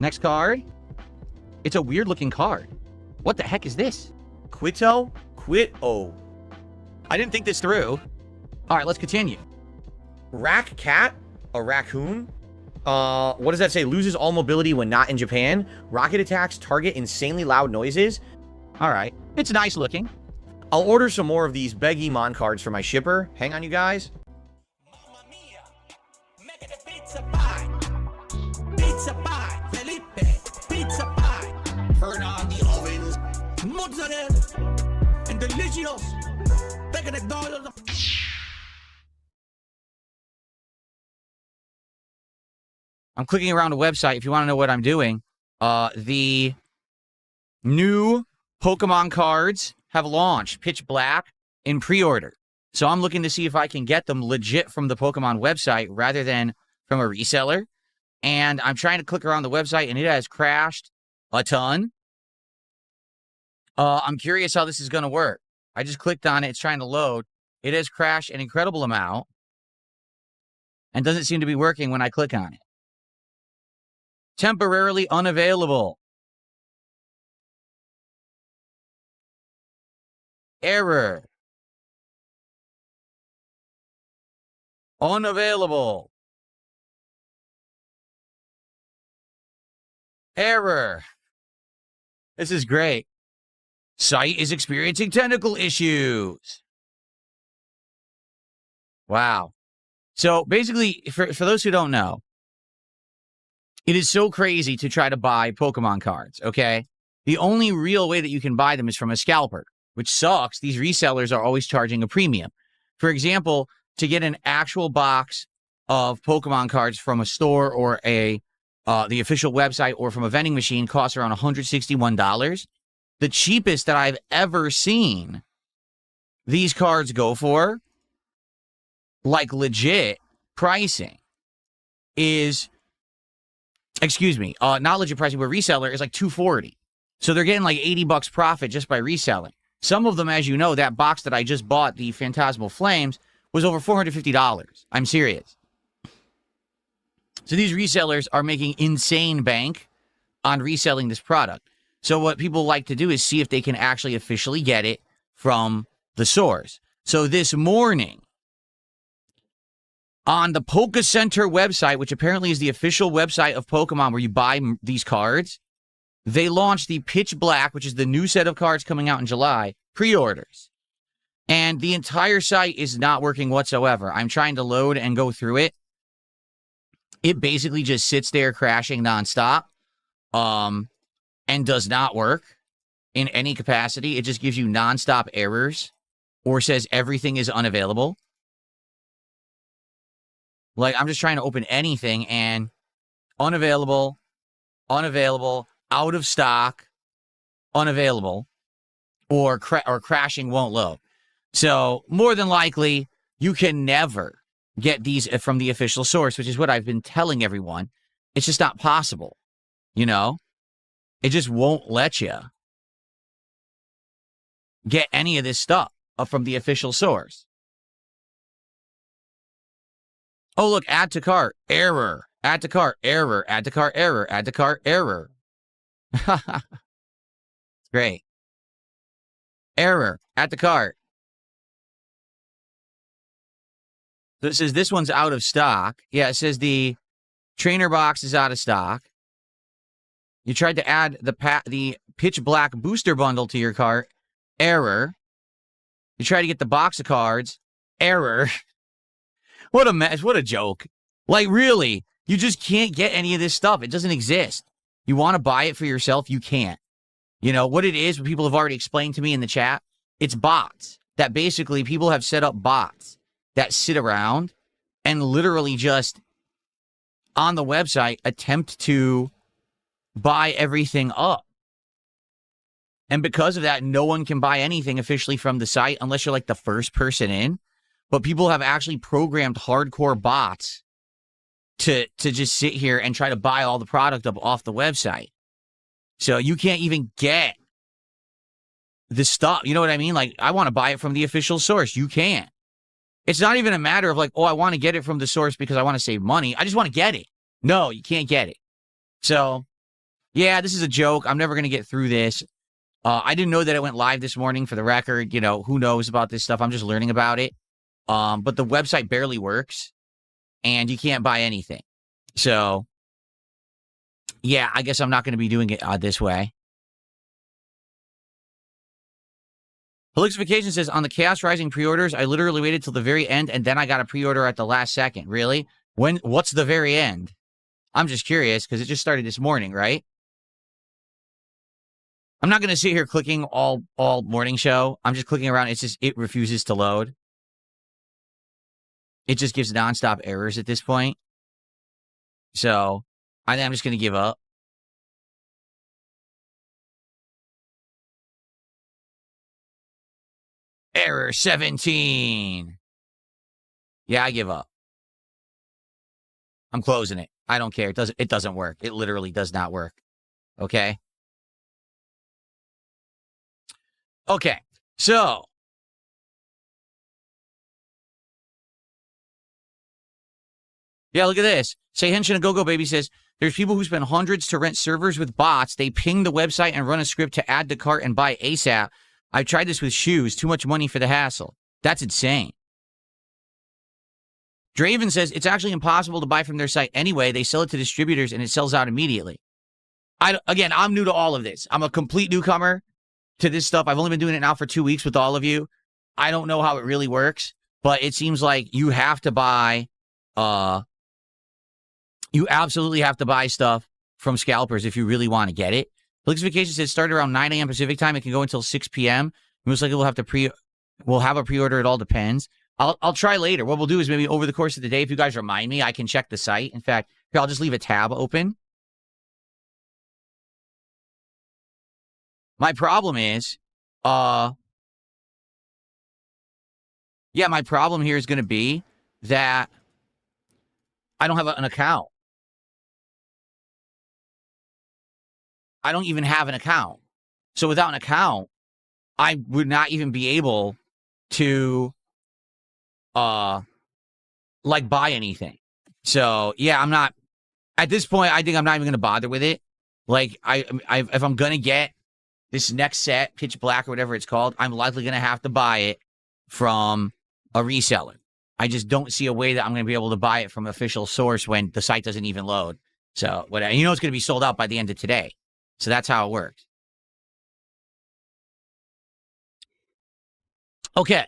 Next card. It's a weird looking card. What the heck is this? Quito? Quito. I didn't think this through. All right, let's continue. Rack cat? A raccoon? What does that say? Loses all mobility when not in Japan. Rocket attacks target insanely loud noises. All right. It's nice looking. I'll order some more of these Begimon cards for my shipper. Hang on, you guys. Pizza pie, Felipe, pizza pie. Turn on the ovens. Mozzarella and delicious. I'm clicking around the website. If you want to know what I'm doing, the new Pokemon cards have launched, Pitch Black, in pre-order. So I'm looking to see if I can get them legit from the Pokemon website rather than from a reseller. And I'm trying to click around the website, and it has crashed a ton. I'm curious how this is going to work. I just clicked on it. It's trying to load. It has crashed an incredible amount and doesn't seem to be working when I click on it. Temporarily unavailable. Error. Unavailable. Error. This is great. Site is experiencing technical issues. Wow. So basically, for those who don't know, it is so crazy to try to buy Pokemon cards, okay? The only real way that you can buy them is from a scalper, which sucks. These resellers are always charging a premium. For example, to get an actual box of Pokemon cards from a store or the official website or from a vending machine costs around $161. The cheapest that I've ever seen these cards go for, like legit pricing, is, not legit pricing, but reseller is like $240. So they're getting like $80 profit just by reselling. Some of them, as you know, that box that I just bought, the Phantasmal Flames, was over $450. I'm serious. So these resellers are making insane bank on reselling this product. So what people like to do is see if they can actually officially get it from the source. So this morning, on the Poke Center website, which apparently is the official website of Pokemon where you buy these cards, they launched the Pitch Black, which is the new set of cards coming out in July, pre-orders. And the entire site is not working whatsoever. I'm trying to load and go through it. It basically just sits there crashing nonstop. And does not work in any capacity. It just gives you nonstop errors or says everything is unavailable. Like, I'm just trying to open anything and unavailable, out of stock, unavailable, or crashing won't load. So more than likely, you can never get these from the official source, which is what I've been telling everyone. It's just not possible, you know? It just won't let you get any of this stuff from the official source. Oh, look, add to cart, error, add to cart, error, add to cart, error, add to cart, error. Great. Error, add to cart. So it says this one's out of stock. Yeah, it says the trainer box is out of stock. You tried to add the Pitch Black booster bundle to your cart. Error. You tried to get the box of cards. Error. What a mess. What a joke. Like, really, you just can't get any of this stuff. It doesn't exist. You want to buy it for yourself? You can't. You know, what it is, what people have already explained to me in the chat, it's bots. That basically people have set up bots that sit around and literally just, on the website, attempt to buy everything up. And because of that, no one can buy anything officially from the site unless you're like the first person in. But people have actually programmed hardcore bots to just sit here and try to buy all the product up off the website. So you can't even get the stuff. You know what I mean? Like, I want to buy it from the official source. You can't. It's not even a matter of like, oh, I want to get it from the source because I want to save money. I just want to get it. No, you can't get it. So Yeah, this is a joke. I'm never going to get through this. I didn't know that it went live this morning, for the record. You know, who knows about this stuff? I'm just learning about it. But the website barely works, and you can't buy anything. So, yeah, I guess I'm not going to be doing it this way. Helixification says, on the Chaos Rising pre-orders, I literally waited till the very end, and then I got a pre-order at the last second. Really? What's the very end? I'm just curious, because it just started this morning, right? I'm not going to sit here clicking all morning show. I'm just clicking around. It refuses to load. It just gives nonstop errors at this point. So, I think I'm just going to give up. Error 17. Yeah, I give up. I'm closing it. I don't care. It doesn't work. It literally does not work. Okay? Okay. So, yeah, look at this. Say Henshin and Go-Go Baby says, there's people who spend hundreds to rent servers with bots. They ping the website and run a script to add to cart and buy ASAP. I've tried this with shoes. Too much money for the hassle. That's insane. Draven says, it's actually impossible to buy from their site anyway. They sell it to distributors and it sells out immediately. Again, I'm new to all of this. I'm a complete newcomer to this stuff. I've only been doing it now for 2 weeks with all of you. I don't know how it really works, but it seems like you have to buy, you absolutely have to buy stuff from Scalpers if you really want to get it. Helixification says start around 9 a.m. Pacific time. It can go until 6 p.m. Most likely we'll have a pre-order. It all depends. I'll try later. What we'll do is maybe over the course of the day, if you guys remind me, I can check the site. In fact, here, I'll just leave a tab open. My problem is, my problem here is going to be that I don't have an account. I don't even have an account. So without an account, I would not even be able to, buy anything. So, yeah, I'm not, at this point, I think I'm not even going to bother with it. Like, if I'm going to get this next set, Pitch Black or whatever it's called, I'm likely going to have to buy it from a reseller. I just don't see a way that I'm going to be able to buy it from an official source when the site doesn't even load. So, it's going to be sold out by the end of today. So that's how it works. Okay.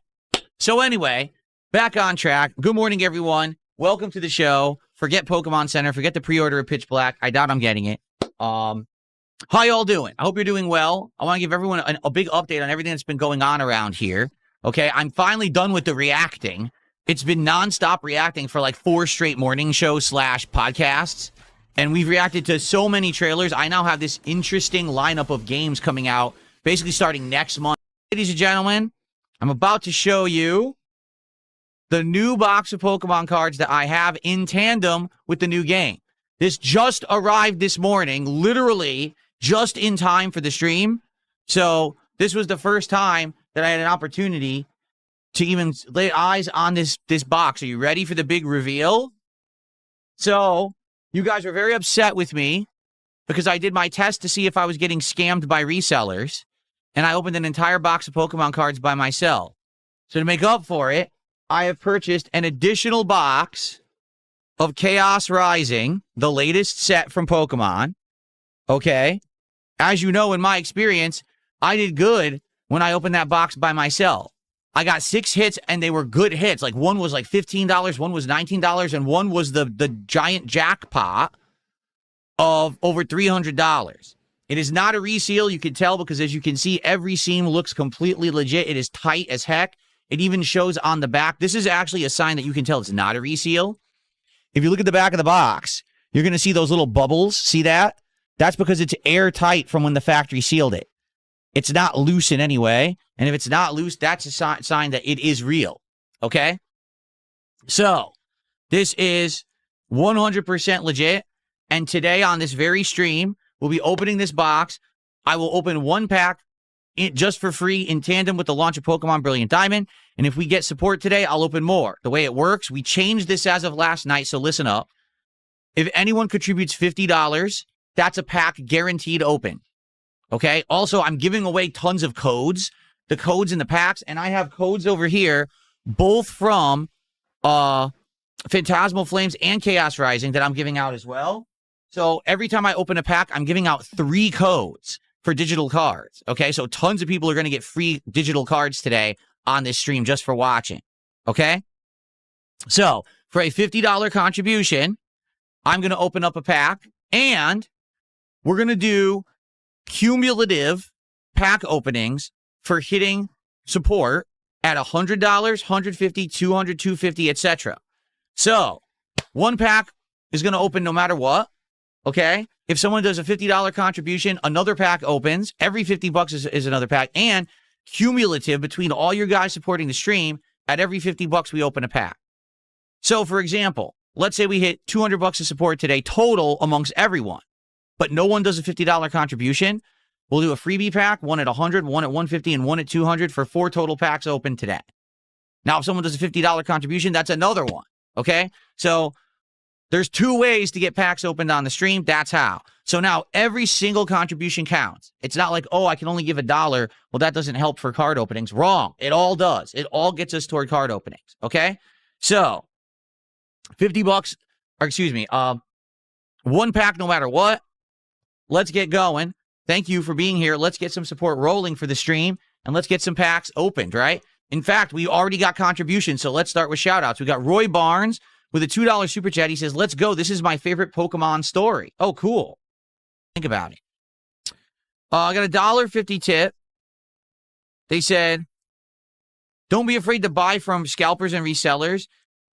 So anyway, back on track. Good morning, everyone. Welcome to the show. Forget Pokemon Center. Forget the pre-order of Pitch Black. I doubt I'm getting it. How y'all doing? I hope you're doing well. I want to give everyone a big update on everything that's been going on around here. Okay, I'm finally done with the reacting. It's been nonstop reacting for like 4 straight morning show / podcasts. And we've reacted to so many trailers. I now have this interesting lineup of games coming out, basically starting next month. Ladies and gentlemen, I'm about to show you the new box of Pokemon cards that I have in tandem with the new game. This just arrived this morning, literally just in time for the stream. So this was the first time that I had an opportunity to even lay eyes on this box. Are you ready for the big reveal? So you guys were very upset with me because I did my test to see if I was getting scammed by resellers, and I opened an entire box of Pokemon cards by myself. So to make up for it, I have purchased an additional box of Chaos Rising, the latest set from Pokemon. Okay? As you know, in my experience, I did good when I opened that box by myself. I got 6 hits, and they were good hits. Like, one was like $15, one was $19, and one was the giant jackpot of over $300. It is not a reseal. You can tell because, as you can see, every seam looks completely legit. It is tight as heck. It even shows on the back. This is actually a sign that you can tell it's not a reseal. If you look at the back of the box, you're going to see those little bubbles. See that? That's because it's airtight from when the factory sealed it. It's not loose in any way. And if it's not loose, that's a sign that it is real. Okay? So, this is 100% legit. And today on this very stream, we'll be opening this box. I will open 1 pack just for free in tandem with the launch of Pokemon Brilliant Diamond. And if we get support today, I'll open more. The way it works, we changed this as of last night, so listen up. If anyone contributes $50 that's a pack guaranteed open. Okay. Also, I'm giving away tons of codes, the codes in the packs, and I have codes over here, both from Phantasmal Flames and Chaos Rising that I'm giving out as well. So every time I open a pack, I'm giving out 3 codes for digital cards. Okay. So tons of people are going to get free digital cards today on this stream just for watching. Okay. So for a $50 contribution, I'm going to open up a pack and we're going to do cumulative pack openings for hitting support at $100, $150, $200, $250, etc. So one pack is going to open no matter what. Okay. If someone does a $50 contribution, another pack opens. Every $50 is another pack, and cumulative between all your guys supporting the stream, at every $50 we open a pack. So for example, let's say we hit $200 of support today total amongst everyone, but no one does a $50 contribution. We'll do a freebie pack, one at 100, one at 150, and one at 200 for 4 total packs open today. Now, if someone does a $50 contribution, that's another one. Okay. So there's 2 ways to get packs opened on the stream. That's how. So now every single contribution counts. It's not like, oh, I can only give $1. Well, that doesn't help for card openings. Wrong. It all does. It all gets us toward card openings. Okay. So $50, or excuse me, one pack no matter what. Let's get going. Thank you for being here. Let's get some support rolling for the stream, and let's get some packs opened, right? In fact, we already got contributions, so let's start with shout-outs. We got Roy Barnes with a $2 super chat. He says, let's go. This is my favorite Pokemon story. Oh, cool. Think about it. I got a $1.50 tip. They said, don't be afraid to buy from scalpers and resellers.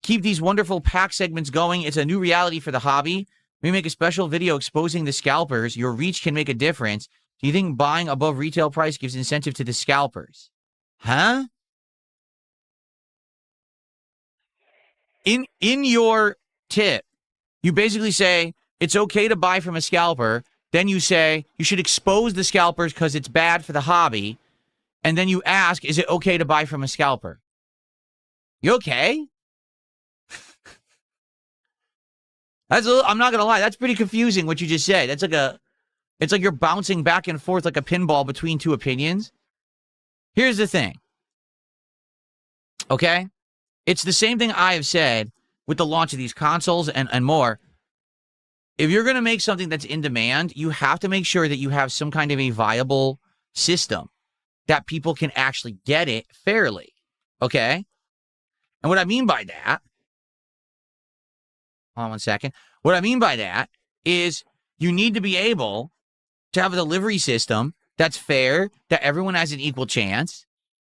Keep these wonderful pack segments going. It's a new reality for the hobby. We make a special video exposing the scalpers. Your reach can make a difference. Do you think buying above retail price gives incentive to the scalpers? Huh? In your tip, you basically say it's okay to buy from a scalper. Then you say you should expose the scalpers because it's bad for the hobby. And then you ask, is it okay to buy from a scalper? You okay? I'm not going to lie. That's pretty confusing what you just said. It's like you're bouncing back and forth like a pinball between 2 opinions. Here's the thing. Okay? It's the same thing I have said with the launch of these consoles and more. If you're going to make something that's in demand, you have to make sure that you have some kind of a viable system that people can actually get it fairly. Okay? And what I mean by that, hold on one second. What I mean by that is you need to be able to have a delivery system that's fair, that everyone has an equal chance,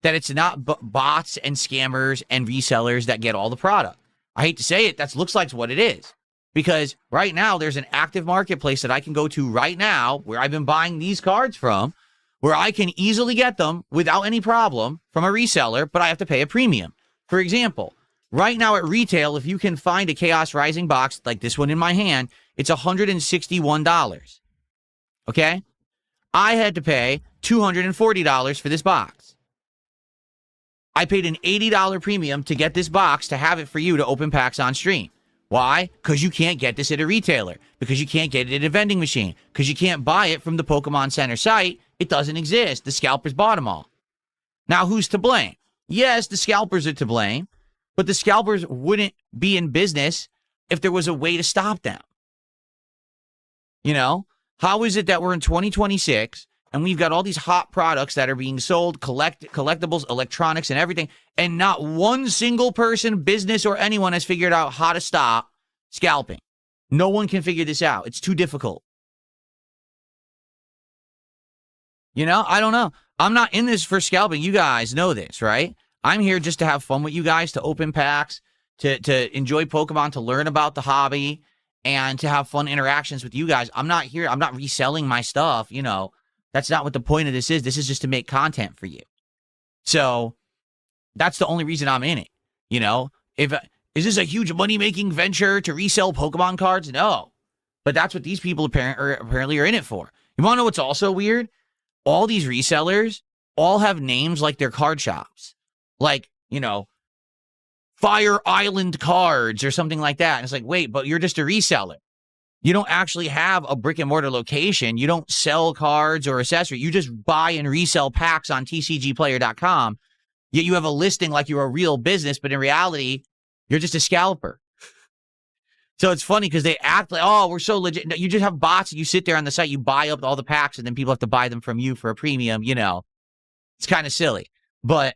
that it's not bots and scammers and resellers that get all the product. I hate to say it, that looks like what it is. Because right now, there's an active marketplace that I can go to right now where I've been buying these cards from, where I can easily get them without any problem from a reseller, but I have to pay a premium. For example, right now at retail, if you can find a Chaos Rising box like this one in my hand, it's $161. Okay? I had to pay $240 for this box. I paid an $80 premium to get this box to have it for you to open packs on stream. Why? Because you can't get this at a retailer. Because you can't get it at a vending machine. Because you can't buy it from the Pokemon Center site. It doesn't exist. The scalpers bought them all. Now, who's to blame? Yes, the scalpers are to blame. But the scalpers wouldn't be in business if there was a way to stop them. You know? How is it that we're in 2026 and we've got all these hot products that are being sold, collectibles, electronics, and everything, and not one single person, business, or anyone has figured out how to stop scalping? No one can figure this out. It's too difficult. You know? I don't know. I'm not in this for scalping. You guys know this, right? I'm here just to have fun with you guys, to open packs, to enjoy Pokemon, to learn about the hobby, and to have fun interactions with you guys. I'm not here. I'm not reselling my stuff. You know, that's not what the point of this is. This is just to make content for you. So that's the only reason I'm in it. You know, is this a huge money-making venture to resell Pokemon cards? No. But that's what these people apparently are in it for. You want to know what's also weird? All these resellers all have names like their card shops. Like, you know, Fire Island Cards or something like that. And it's like, wait, but you're just a reseller. You don't actually have a brick and mortar location. You don't sell cards or accessories. You just buy and resell packs on tcgplayer.com. Yet you have a listing like you're a real business, but in reality, you're just a scalper. So it's funny because they act like, oh, we're so legit. No, you just have bots. You sit there on the site, you buy up all the packs, and then people have to buy them from you for a premium. You know, it's kind of silly. But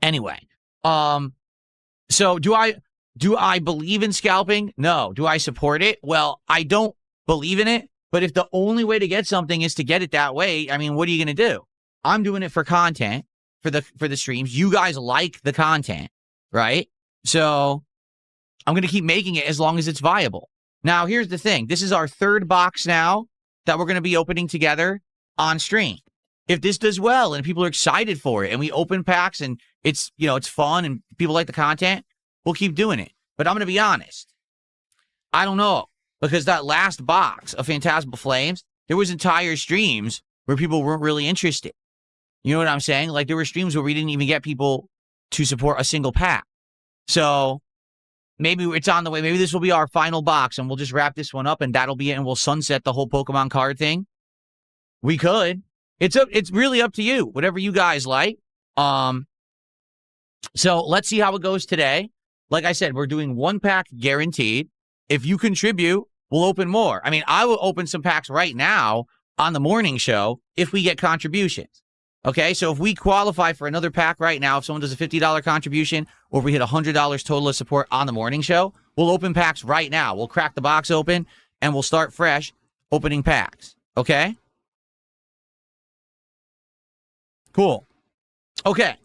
anyway, so do I believe in scalping? No. Do I support it? Well, I don't believe in it. But if the only way to get something is to get it that way, I mean, what are you going to do? I'm doing it for content, for the streams. You guys like the content, right? So I'm going to keep making it as long as it's viable. Now, here's the thing. This is our third box now that we're going to be opening together on stream. If this does well and people are excited for it and we open packs and it's, you know, it's fun and people like the content, we'll keep doing it. But I'm going to be honest. I don't know. Because that last box of Phantasmal Flames, there was entire streams where people weren't really interested. You know what I'm saying? Like, there were streams where we didn't even get people to support a single pack. So maybe it's on the way. Maybe this will be our final box and we'll just wrap this one up and that'll be it and we'll sunset the whole Pokemon card thing. We could. It's really up to you. Whatever you guys like. So let's see how it goes today. Like I said, we're doing one pack guaranteed. If you contribute, we'll open more. I mean, I will open some packs right now on the morning show if we get contributions. Okay, so if we qualify for another pack right now, if someone does a $50 contribution or if we hit $100 total of support on the morning show, we'll open packs right now. We'll crack the box open and we'll start fresh opening packs. Okay? Cool. Okay.